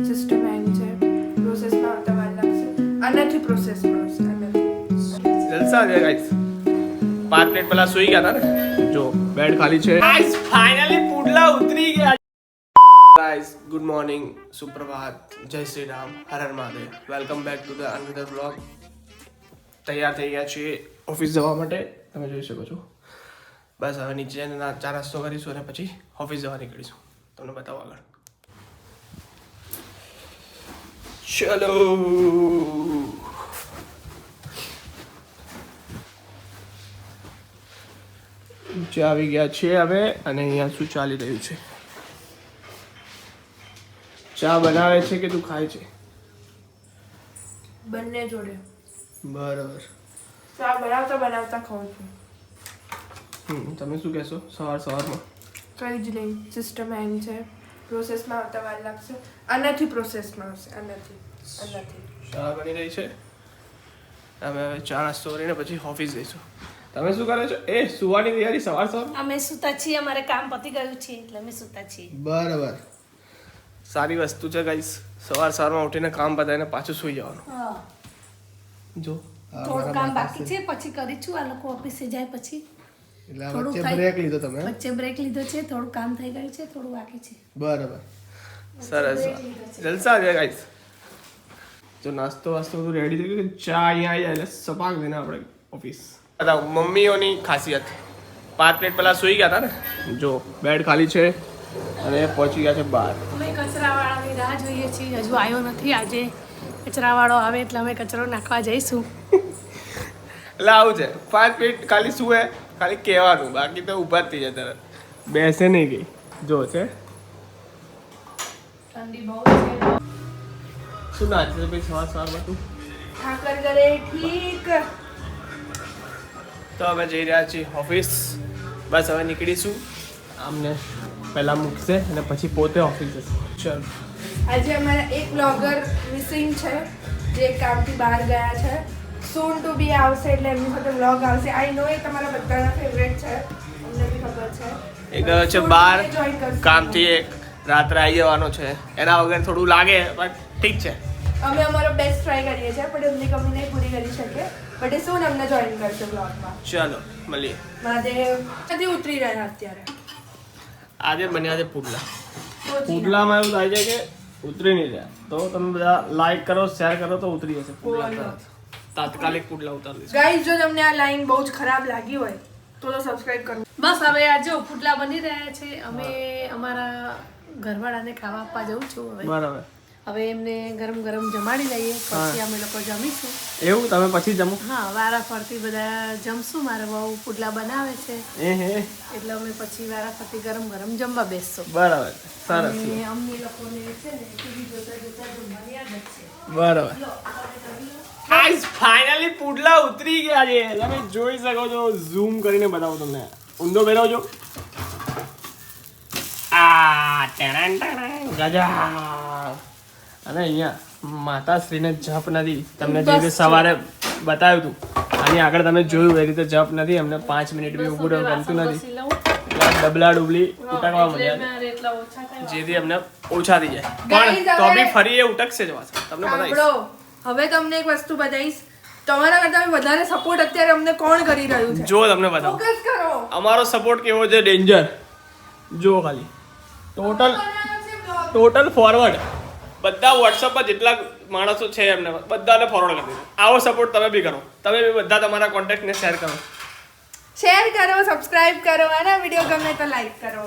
System હેંગ છે, પ્રોસેસમાં આવતા વાર લાગશે. આનાથી પ્રોસેસમાં આવશે, આનાથી. જલસા છે ગાઈસ. 5 મિનિટ પહેલા સુઈ ગયા હતા ને, જો બેડ ખાલી છે. ગાઈસ ફાઇનલી પુડલા ઉતરી ગયા. ગાઈસ ગુડ મોર્નિંગ, સુપ્રભાત, જય શ્રી રામ, હર હર Mahadev. Welcome back to the another vlog. તૈયાર થઈ ગયા છીએ ઓફિસ જવા માટે, તમે જોઈ શકો છો. બસ હવે નીચે ચા નાસ્તો કરીશું અને પછી ઓફિસ જવા નીકળીશું. તમને બતાવો આગળ. ચલો નીચે આવી ગયા છીએ હવે, અને અહીંયા શું ચાલી રહ્યું છે? ચા બનાવે છે કે તું ખાય છે? બંને જોડે. બરાબર. ચા બનાવતા બનાવતા ખાઉં છું. તમે શું કહેશો સવારમાં? કંઈ જ નહીં, સિસ્ટમ હેંગ છે, પ્રોસેસમાં આવતા વાર લાગશે. આનાથી પ્રોસેસમાં આવશે, આનાથી. ચા બની રહી છે. અમે હવે ચા નાસ્તો કરીને પછી ઓફિસ જઈશું. તમે શું કરો છો? એ સુવાની તૈયારી સવાર? અમે સુતા છીએ, અમારે કામ પતી ગયું છે એટલે અમે સુતા છીએ. બરાબર. સારી વસ્તુ છે ગાઈસ, સવારમાં ઉઠીને કામ પતાવીને પાછું સુઈ જવાનું. હા, જો થોડું કામ બાકી છે, પછી કરીશું. આ લોકો ઓફિસે જાય પછી એટલે વચ્ચે બ્રેક લીધો તમે? વચ્ચે બ્રેક લીધો છે, થોડું કામ થઈ ગયું છે, થોડું બાકી છે. બરાબર, સરસ, જલસા છે ગાઈસ. જો નાસ્તો બધું રેડી થઈ ગયું. ચા અહીંયા આવી જાય એટલે સપાક દઈને આપણે ઓફિસ. મમ્મીઓની ખાસિયત, 5 મિનિટ પહેલા સુઈ ગયા હતા ને, જો બેડ ખાલી છે અને પહોંચી ગયા છે બહાર. અમે કચરાવાળાની રાહ જોઈએ છીએ, હજુ આવ્યો નથી. આજે કચરાવાળો આવે એટલે અમે કચરો નાખવા જઈશું. એટલે આવું છે, 5 મિનિટ ખાલી સુએ, ખાલી કહેવાનું, બાકી તો ઊભા જ થઈ જાય તરત. બેસે નહીં ગઈ. જો છે ઠંડી બહુ છે. શું નાચે છે ભાઈ સવારમાં તું? ઠાકર કરે ઠીક. તો અમે જઈ રહ્યા છીએ ઓફિસ. બસ હવે નીકળીશું. આમને પહેલાં મૂકશે અને પછી પોતે ઓફિસ જશે. ચાલો. આજે અમારા એક બ્લોગર મિસિંગ છે, જે કામથી બહાર ગયા છે. સૂન ટુ બી આવશે એટલે એમની સાથે બ્લોગ આવશે. આઈ નો એ તમારા બધાના ફેવરેટ છે, અમને બી ખબર છે. એ ગયો છે બહાર કામથી, એક રાત્રે આવી જવાનો છે. એના વગર થોડું લાગે બટ ઠીક છે. અમે અમારો બેસ્ટ ટ્રાય કરીએ છીએ, પણ એમની કમી નહીં પૂરી કરી શકીએ. બટ એ સૂન અમને જોઈન કરશે બ્લોગમાં. ચાલો મળીએ. મહાદેવ નથી ઉતરી રહ્યા અત્યારે. આજે બન્યા છે પુડલા. પુડલામાં એવું થાય છે કે ઉતરી નહીં રહ્યા, તો તમે બધા લાઈક કરો, શેર કરો તો ઉતરી જશે પુડલા તરત. તાત્કાલિક પુડલા ઉતારી દઈશું. ગાઈઝ, જો તમને આ લાઈન બહુ જ ખરાબ લાગી હોય તો સબસ્ક્રાઇબ કરો. બસ હવે આ જો પુડલા બની રહ્યા છે. અમે અમારા ઘરવાળાને ખાવા આપવા જવું છું હવે. બરાબર. હવે એમને ગરમ ગરમ જમાડી લઈએ, પછી અમે લોકો જમીશું. એવું તમે પછી જમો? હા, વારા ફરતી બધા જમશું. મારા બહુ પુડલા બનાવે છે એટલે અમે પછી વારા ફરતી ગરમ ગરમ જમવા બેસશું. બરાબર, સરસ. અને અમને લોકોને છે ને ટીવી જોતા જોતા જમવાની આદત છે. બરાબર. ગાઈસ ફાઇનલી પુડલા ઉતરી ગયા છે. તમે જોઈ શકો છો, ઝૂમ કરીને બતાવો તમને. ઊંધો બેરો આ ગજા. અને અહીંયા માતાશ્રીને જપ નથી. તમને જે રીતે સવારે બતાવ્યું હતું, આની આગળ તમે જોયું એ રીતે જપ નથી. અમને 5 મિનિટ બી ઊભું રહેવું ગમતું નથી. ડબલા ડુબલી ઉટકવા મળ્યા, જેથી અમને ઓછા થઈ જાય. પણ તો બી ફરી એ ઉટકશે જ પાછા. તમને બતાવીશ. હવે તમને એક વસ્તુ બતાવીશ. તમારા કરતા વધારે સપોર્ટ અત્યારે અમને કોણ કરી રહ્યું છે? જો તમને બતાવો, ફોકસ કરો. અમારો સપોર્ટ કેવો છે, ડેન્જર. જો ખાલી ટોટલ ફોરવર્ડ. બધા વોટ્સઅપ પર જેટલા માણસો છે એમને બધાને ફોરવર્ડ કરી દીધો. આવો સપોર્ટ તમે બી કરો. તમે બી બધા તમારા કોન્ટેક્ટને શેર કરો. શેર કરો, સબસ્ક્રાઇબ કરો, અને વિડીયો ગમે તો લાઈક કરો.